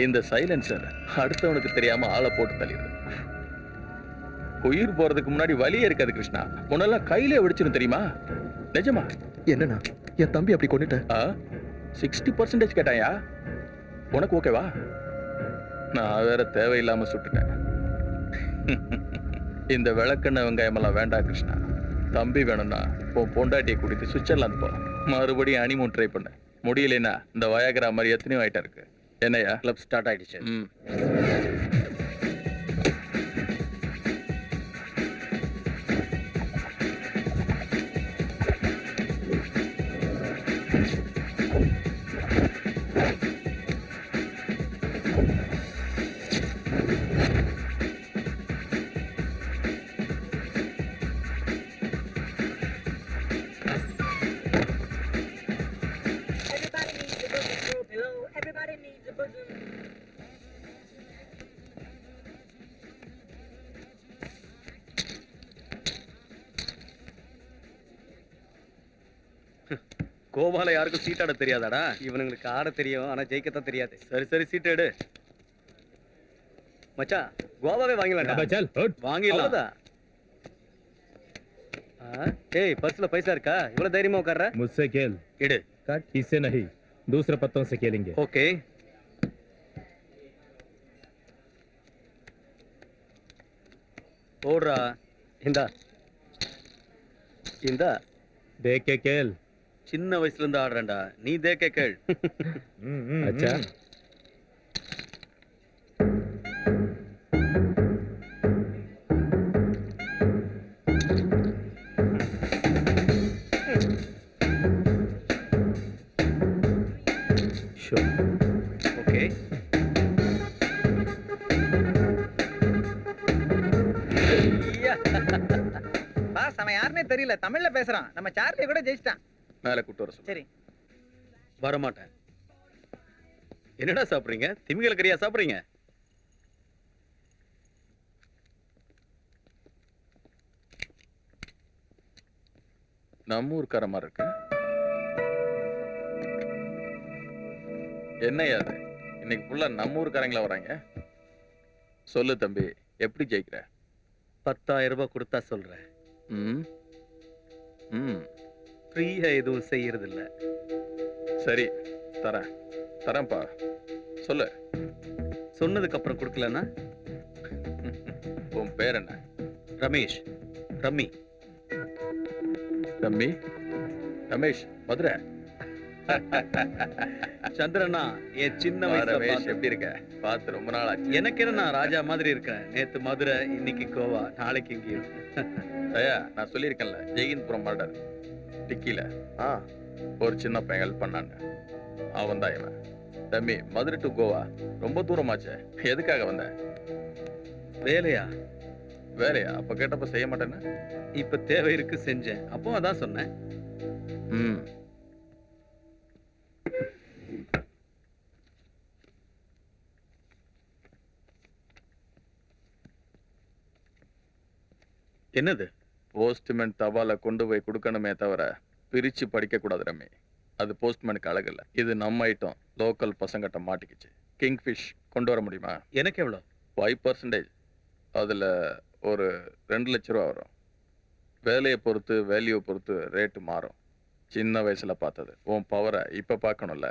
இந்த சைலன்சர் அடுத்தவனுக்கு தெரியாம ஆளை போட்டு தள்ளிடுது. உயிர் போறதுக்கு முன்னாடி வலியே இருக்காது கிருஷ்ணா. உன்னெல்லாம் கையிலே வெடிச்சிடும் தெரியுமா? நிஜமா? என்னண்ணா என் தம்பி அப்படி கொண்டுட்ட? 60% கேட்டாயா? உனக்கு ஓகேவா? நான் வேற தேவையில்லாம சுட்டுட்டேன். இந்த விளக்கெண்ணெய் வெங்காயம் எல்லாம் வேண்டாம் கிருஷ்ணா. தம்பி வேணும்னா உன் பொண்டாட்டியை கூட்டிட்டு சுவிட்சர்லாந்து போ. மறுபடியும் ஹனிமூன் ட்ரை பண்ண முடியலன்னா இந்த வயாகரா மாதிரி எத்தனையோ ஐட்டம் இருக்கு. என்னையா கிளப் ஸ்டார்ட் ஆயிடுச்சு. கோவால யாருக்கும் சீட் ஆட தெரியாதாடா? இவனுங்களுக்கு ஆட தெரியும், ஆனா ஜெயிக்கத்தான் தெரியாது. சரி சரி சீட் எடு மச்சான். கோவாவே வாங்கிடலாம். வாங்கிடலாம். ஏய், பர்ஸ்ல பைசா இருக்கா? இவ்வளவு தைரியமா உட்கார்ற? मुझसे खेल எடு. इससे नहीं, दूसरे पत्तों से खेलेंगे. ஓகே. ஓடுறா. இந்தா இந்தா. देख के खेल. சின்ன வயசுல இருந்து ஆடுறேன்டா. நீ தேக்க கேள். अच्छा. ஓகே. பாஸ் அவன் யாருன்னே தெரியல, தமிழ்ல பேசுறான். நம்ம சார்லி கூட ஜெயிச்சிட்டான். மேல கூட்டு வர சொல்லு. சரி. வரமாட்டேன். என்னடா சாப்பிடுறீங்க? திமிங்கல கறியா சாப்பிடுறீங்க? நம்ம ஊர்க்கார மாதிரி இருக்கு. என்னையா அது? இன்னைக்கு ஃபுல்லா நம்ம ஊர்க்காரங்களா வராங்க. சொல்லு தம்பி, எப்படி ஜெயிக்கிற? 10,000 ரூபாய் கொடுத்தா சொல்றேன். ம் ம் ஃப்ரீயா எதுவும் செய்யறது இல்ல. சரி, தரேன் தரேன்ப்பா. சொல்லு. சொன்னதுக்கு அப்புறம் கொடுக்கலன்னா? உன் பேர் என்ன? ரமேஷ். ரம்மி. தம்பி ரமேஷ், மதுரை. சந்திரனா, என் சின்ன ரமேஷ் வயசுல எப்படி இருக்க? பார்த்து ரொம்ப நாள் ஆச்சு. எனக்கு என்ன, நான் ராஜா மாதிரி இருக்கேன். நேத்து மதுரை, இன்னைக்கு கோவா, நாளைக்கு இங்கேயும். ஐயா, நான் சொல்லியிருக்கேன்ல, ஜெயின்புரம் மர்டர் டிக்கில ஒரு சின்ன பையன் ஹெல்ப் பண்ணாங்க. அவன் தான் இவன். தம்பி, மதுரை டு கோவா ரொம்ப தூரமாச்சே. எதுக்காக வந்த? வேலையா? வேலையா? அப்ப கேட்டப்ப செய்ய மாட்டேன்னு. இப்ப தேவை இருக்கு, செஞ்சேன். அப்போ அதான் சொன்னேன். ம் என்னது? போஸ்ட்மேன் தபால கொண்டு போய் கொடுக்கணுமே தவிர பிரிச்சு படிக்க கூடாது ரம்மி. அது போஸ்ட்மேனுக்கு அழகு இல்ல. இது நம்ம ஐட்டம். லோக்கல் பசங்கிட்ட மாட்டிக்கிச்சு. கிங்ஃபிஷ் கொண்டு வர முடியுமா? எனக்கு எவ்வளவு? 5%. அதுல ஒரு 2 லட்ச ரூபா வரும். வேலையை பொறுத்து, வேல்யூ பொறுத்து ரேட்டு மாறும். சின்ன வயசுல பார்த்தது உன் பவரை இப்ப பார்க்கணும்ல.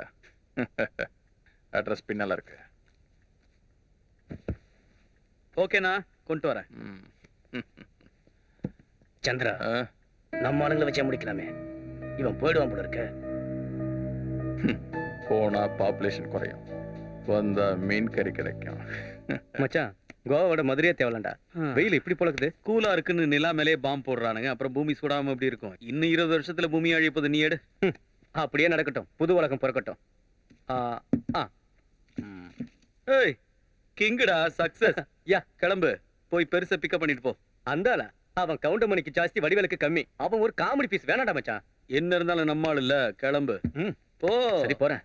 அட்ரஸ் பின்னால இருக்கு. ஓகேண்ணா, கொண்டு வரேன். சந்திரா, நம்ம ஆளுங்களை வச்சே முடிக்கலாமே. இவன் போயிடுவான் போல இருக்க. போனா பாப்புலேஷன் குறையும், வந்தா மீன் கறி கிடைக்கும். மச்சான், கோவாவோட மதுரையே தேவலண்டா. வெயில் இப்படி பொழக்குது. கூலா இருக்குன்னு நிலா மேலே பாம்பு போடுறானுங்க. அப்புறம் பூமி சுடாம எப்படி இருக்கும்? இன்னும் 20 வருஷத்துல பூமி அழிப்பது. நீ எடு. அப்படியே நடக்கட்டும், புது உலகம் பிறக்கட்டும். ஏய், கிங்குடா, சக்சஸ். யா, கிளம்பு. போய் பெருசா பிக்கப் பண்ணிட்டு போ. அந்தால அவன் கவுண்டர் மணிக்கு ஜாஸ்தி, வடிவேலுக்கு கம்மி. அவன் ஒரு காமெடி பீஸ். வேணாடா மச்சான். என்ன இருந்தாலும் நம்ம ஆளு இல்ல. கிளம்பு. போ. சரி, போறேன்.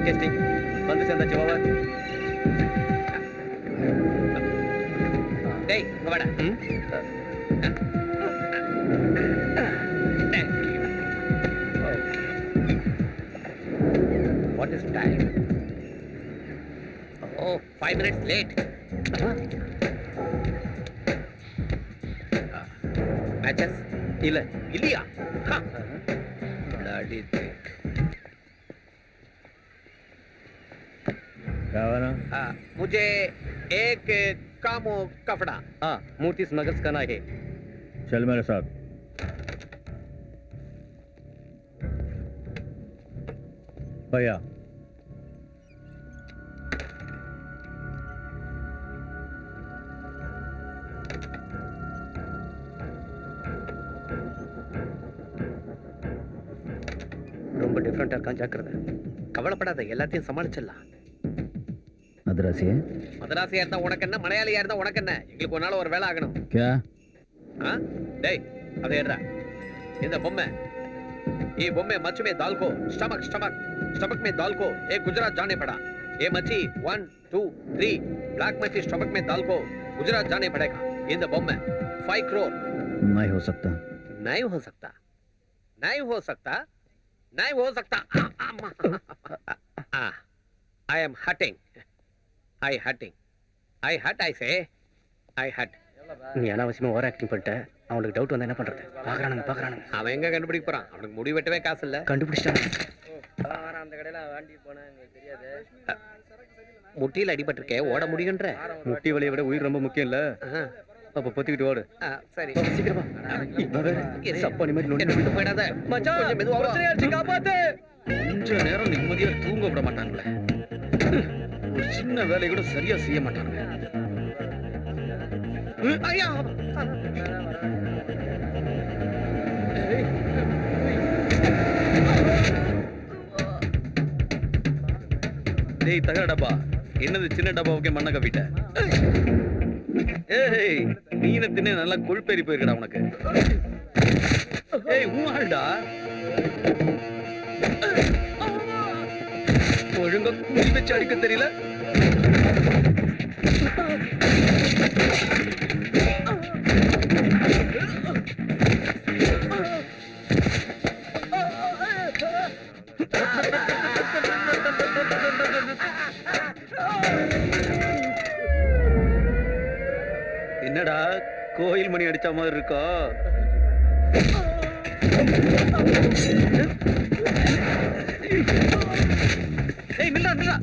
மைக் டெஸ்டிங் வந்து சேர்ந்தாச்சு ஓவர். டேய் இங்க வாடா. What is time? Oh 5 minutes late. Matches இல்ல இல்லையா? bloody thing. गावाना मुझे एक कामो कपड़ा. हाँ मूर्ति स्मगल्स करना है. चल मेरे साथ. भैया ரொம்ப டிஃபரெண்டா இருக்கான், ஜாக்கிரதை. கவலைப்படாத, எல்லாத்தையும் சமாளிச்சிடலாம். मद्रासी है மதராசியா இருந்தா உனக்கு என்ன, மலையாளியா இருந்தா உனக்கு என்ன? எங்களுக்கு ஒரு நாள் ஒரு வேலை ஆகணும். क्या? டேய் அதை ஏறா. இந்த பொம்மை ये பொம்மை मच्छी में दाल को स्टमक स्टमक स्टमक में दाल को एक गुजरात जाने पड़ा. ये मच्छी 1 2 3 ब्लैक मच्छी स्टमक में दाल को गुजरात जाने पड़ेगा. இந்த பொம்மை 5 crore. नहीं हो सकता. नहीं हो सकता, नहीं हो सकता, नहीं हो सकता. I am hurting. I hurting. I hurt, I say. I hurt. நீ அனாவசியமா ஓவர் ஆக்டிங் பண்ணிட்ட. அவனுக்கு டவுட் வந்தா என்ன பண்றது? பாக்குறானுங்க. அவன் எங்க கண்டுபிடிக்க போறான்? அவனுக்கு முடி வெட்டவே காசு இல்ல. கண்டுபிடிச்சிட்டாங்க. அந்த கடையில வாண்டி போனா எனக்கு தெரியாது. முட்டியில அடிபட்டிருக்கே, ஓட முடியுன்ற. முட்டி வலியை விட உயிர் ரொம்ப முக்கியம் இல்ல. அப்ப பொத்திக்கிட்டு ஓடு. சரி சீக்கிரமா. சப்பானி மாதிரி நொண்டி என்ன விட்டு போயிடாத மச்சான். கொஞ்சம் மெதுவா வா. காப்பாத்து. கொஞ்ச நேரம் நிம்மதியா தூங்க விட மாட்டாங்களே. ஒரு சின்ன வேலையை கூட சரியா செய்ய மாட்டாங்க. ஐயா டேய் தகர டப்பா, என்னது சின்ன டப்பாவுக்கே மண்ணை கப்பிட்ட? ஏய் மீனை தின்னு நல்லா கொழுப்பேறி போயிருக்கடா உனக்கு. ஏய் ஊமாடா, ஒழுங்கா குறி வச்சு அடிக்க தெரியல. என்னடா கோயில் மணி அடிச்ச மாதிரி இருக்கா? ஏய் நில்லா நில்லா.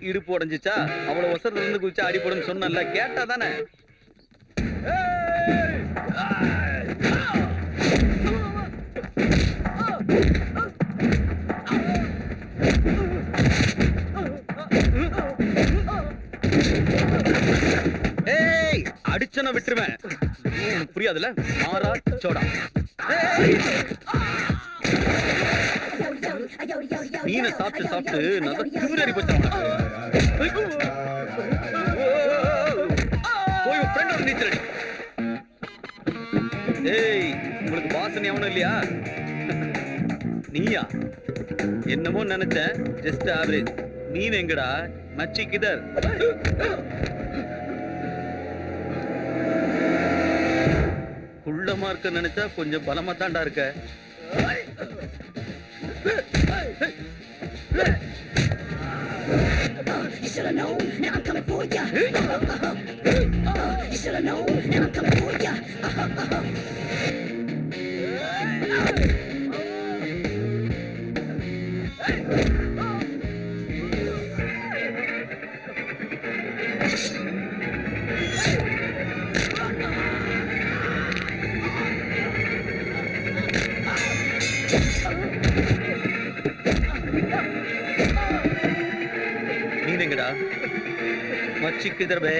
இடுப்பு உடைஞ்சிச்சா? அவ்வளவு வசரத்துல இருந்து குதிச்சா அடி போடுன்னு சொன்னல, கேட்டா தானே? ஏய் அடிச்சன விட்டுருவேன். உனக்கு புரியாதுல? மாறா சோடா. மீனை சாப்பிட்டு சாப்பிட்டு நல்லா திமிரறி போச்சு. போய் உன் ஃப்ரெண்டோட நீச்சல் அடி. ஏய் உங்களுக்கு வாசனை அவனும் இல்லையா? நீயா? என்னமோ நினைச்சேன், ஜஸ்ட் ஆவரேஜ். மீன் எங்கடா? மச்சி கிதர்? குள்ளமா இருக்க நினைச்சா கொஞ்சம் பலமா தாண்டா இருக்க. மீன் எங்கடா? மச்சி கிதர் பே?